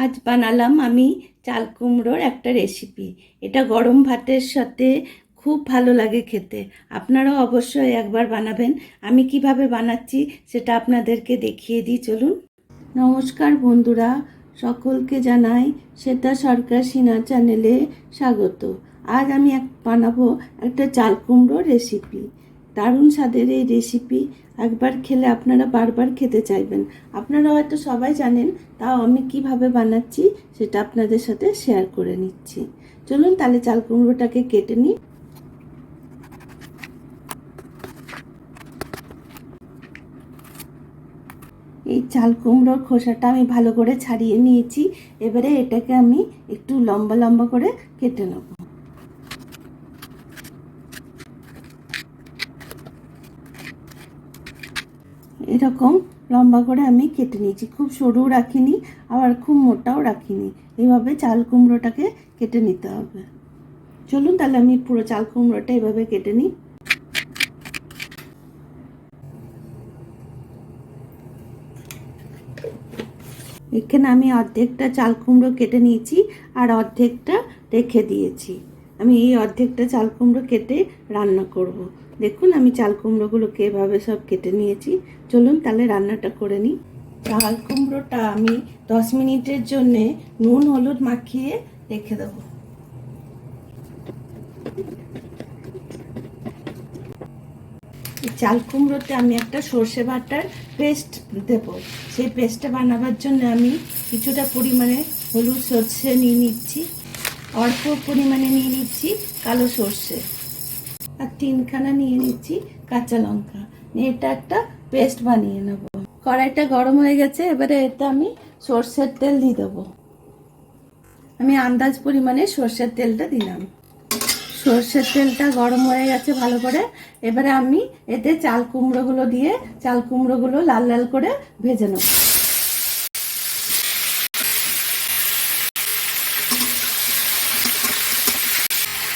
আজ বানালাম আমি চাল কুমড়োর একটা রেসিপি। এটা গরম ভাতের সাথে খুব ভালো লাগে খেতে। আপনারাও অবশ্যই একবার বানাবেন। আমি কিভাবে বানাচ্ছি সেটা আপনাদেরকে দেখিয়ে দিই, চলুন। নমস্কার বন্ধুরা, সকলকে জানাই শ্বেতা সরকার সিনা চ্যানেলে স্বাগত। আজ আমি বানাবো একটা চাল কুমড়োর রেসিপি। দারুণ স্বাদের এই রেসিপি, একবার খেলে আপনারা বারবার খেতে চাইবেন। আপনারা হয়তো সবাই জানেন, তাও আমি কিভাবে বানাচ্ছি সেটা আপনাদের সাথে শেয়ার করে নিচ্ছি। চলুন তাহলে চাল কুমড়োটাকে কেটে নিই। এই চাল কুমড়োর খোসাটা আমি ভালো করে ছাড়িয়ে নিয়েছি। এবারে এটাকে আমি একটু লম্বা লম্বা করে কেটে নেব। এরকম লম্বা করে আমি কেটে নিয়েছি। খুব সরু রাখিনি, আবার খুব মোটাও রাখিনি। এইভাবে চাল কুমড়োটাকে কেটে নিতে হবে। চলুন তাহলে আমি পুরো চাল কুমড়োটা এভাবে কেটে নিই। এখানে আমি অর্ধেকটা চাল কুমড়ো কেটে নিয়েছি আর অর্ধেকটা রেখে দিয়েছি। আমি এই অর্ধেকটা চাল কুমড়ো কেটে রান্না করব। দেখুন আমি চাল কুমড়োগুলোকে এভাবে সব কেটে নিয়েছি। চলুন তাহলে রান্নাটা করে নিই। চাল কুমড়োটা আমি 10 মিনিটের জন্যে নুন হলুদ মাখিয়ে রেখে দেবো। চাল কুমড়োতে আমি একটা সর্ষে বাটার পেস্ট দেব। সেই পেস্টটা বানাবার জন্য আমি কিছুটা পরিমাণে হলুদ সর্ষে নিয়ে নিচ্ছি, অল্প পরিমাণে নিয়ে নিচ্ছি কালো সর্ষে, আর 3খানা নিয়ে নিচ্ছি কাঁচা লঙ্কা। এটা একটা পেস্ট বানিয়ে নেব। কড়াইটা গরম হয়ে গেছে, এবারে এতে আমি সর্ষের তেল দিয়ে দেবো। আমি আন্দাজ পরিমাণে সর্ষের তেলটা দিলাম। সর্ষের তেলটা গরম হয়ে গেছে ভালো করে। এবারে আমি এতে চাল কুমড়োগুলো দিয়ে চাল কুমড়োগুলো লাল লাল করে ভেজে নেব।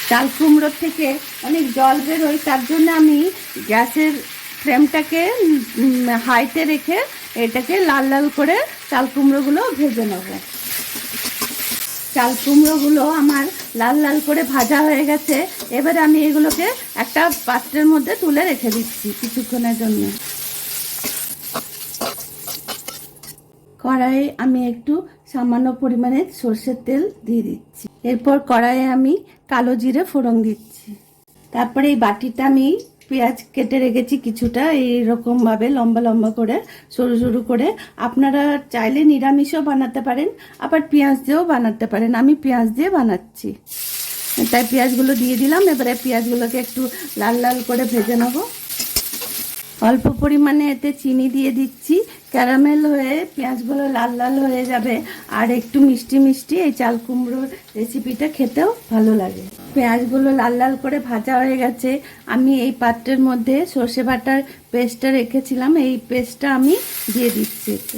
চাল কুমড়োর থেকে অনেক জল বেরোয়, তার জন্য আমি গ্যাসের ফ্লেমটাকে হাইতে রেখে এটাকে লাল লাল করে চাল কুমড়োগুলো ভেজে নেব। চাল কুমড়োগুলো আমার লাল লাল করে ভাজা হয়ে গেছে। এবারে আমি এগুলোকে একটা পাত্রের মধ্যে তুলে রেখে দিচ্ছি কিছুক্ষণের জন্য। কড়াইয়ে আমি একটু সামান্য পরিমাণে সর্ষের তেল দিয়ে দিচ্ছি। এরপর কড়াইয়ে আমি কালো জিরে ফোড়ন দিচ্ছি। তারপরে এই বাটিটা আমি পেঁয়াজ কেটে রেখেছি কিছুটা, এইরকমভাবে লম্বা লম্বা করে সরু সরু করে। আপনারা চাইলে নিরামিষও বানাতে পারেন, আবার পেঁয়াজ দিয়েও বানাতে পারেন। আমি পেঁয়াজ দিয়ে বানাচ্ছি, তাই পেঁয়াজগুলো দিয়ে দিলাম। এবারে পেঁয়াজগুলোকে একটু লাল লাল করে ভেজে নেব। অল্প পরিমাণে এতে চিনি দিয়ে দিচ্ছি। ক্যারামেল হয়ে পেঁয়াজগুলো লাল লাল হয়ে যাবে, আর একটু মিষ্টি মিষ্টি এই চাল কুমড়োর রেসিপিটা খেতেও ভালো লাগে। পেঁয়াজগুলো লাল লাল করে ভাজা হয়ে গেছে। আমি এই পাত্রের মধ্যে সর্ষে বাটার পেস্টটা রেখেছিলাম, এই পেস্টটা আমি দিয়ে দিচ্ছি এতে।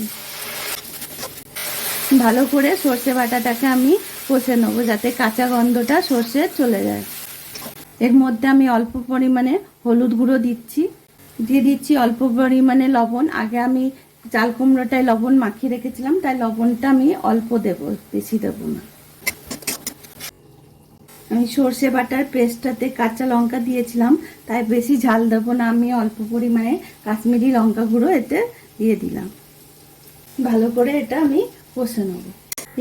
ভালো করে সর্ষে বাটাটাকে আমি কষে নেবো, যাতে কাঁচা গন্ধটা সর্ষে চলে যায়। এর মধ্যে আমি অল্প পরিমাণে হলুদ গুঁড়ো দিচ্ছি, দিয়ে দিচ্ছি অল্প পরিমাণে লবণ। আগে আমি চাল কুমড়োটায় লবণ মাখিয়ে রেখেছিলাম, তাই লবণটা আমি অল্প দেব, বেশি দেবো না। আমি সর্ষে বাটার পেস্টটাতে কাঁচা লঙ্কা দিয়েছিলাম, তাই বেশি ঝাল দেবো না। আমি অল্প পরিমাণে কাশ্মীরি লঙ্কা গুঁড়ো এতে দিয়ে দিলাম। ভালো করে এটা আমি কষে নেব।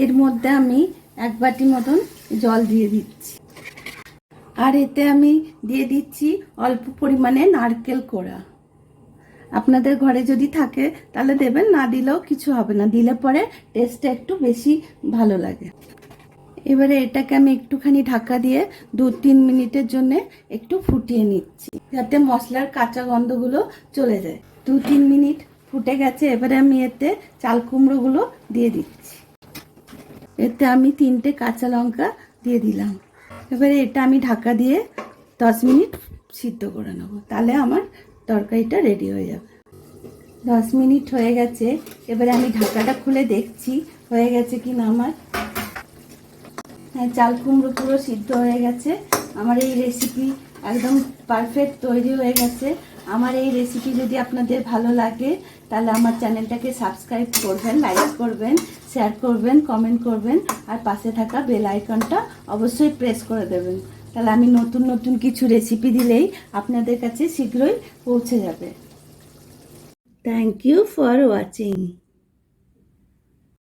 এর মধ্যে আমি 1 বাটি মতন জল দিয়ে দিচ্ছি, আর এতে আমি দিয়ে দিচ্ছি অল্প পরিমাণে নারকেল কোড়া। আপনাদের ঘরে যদি থাকে তাহলে দেবেন, না দিলেও কিছু হবে না, দিলে পরে টেস্টটা একটু বেশি ভালো লাগে। এবারে এটাকে আমি একটুখানি ঢাকা দিয়ে 2-3 মিনিটের জন্য একটু ফুটিয়ে নিচ্ছি, যাতে মশলার কাঁচা গন্ধগুলো চলে যায়। 2-3 মিনিট ফুটে গেছে। এবারে আমি এতে চাল কুমড়োগুলো দিয়ে দিচ্ছি। এতে আমি 3টে কাঁচা লঙ্কা দিয়ে দিলাম। এবারে এটা আমি ঢাকা দিয়ে 10 মিনিট সিদ্ধ করে নেব, তাহলে আমার তরকারিটা রেডি হয়ে যাবে। 10 মিনিট হয়ে গেছে। এবারে আমি ঢাকাটা খুলে দেখছি হয়ে গেছে কি না আমার। হ্যাঁ, চাল কুমড়ো পুরো সিদ্ধ হয়ে গেছে। আমার এই রেসিপি একদম পারফেক্ট তৈরি হয়ে গেছে। আমার এই রেসিপি যদি আপনাদের ভালো লাগে তাহলে আমার চ্যানেলটাকে সাবস্ক্রাইব করবেন, লাইক করবেন, শেয়ার করবেন, কমেন্ট করবেন, আর পাশে থাকা বেল আইকনটা অবশ্যই প্রেস করে দেবেন। তাহলে আমি নতুন নতুন কিছু রেসিপি দিলেই আপনাদের কাছে শীঘ্রই পৌঁছে যাবে। Thank you for watching.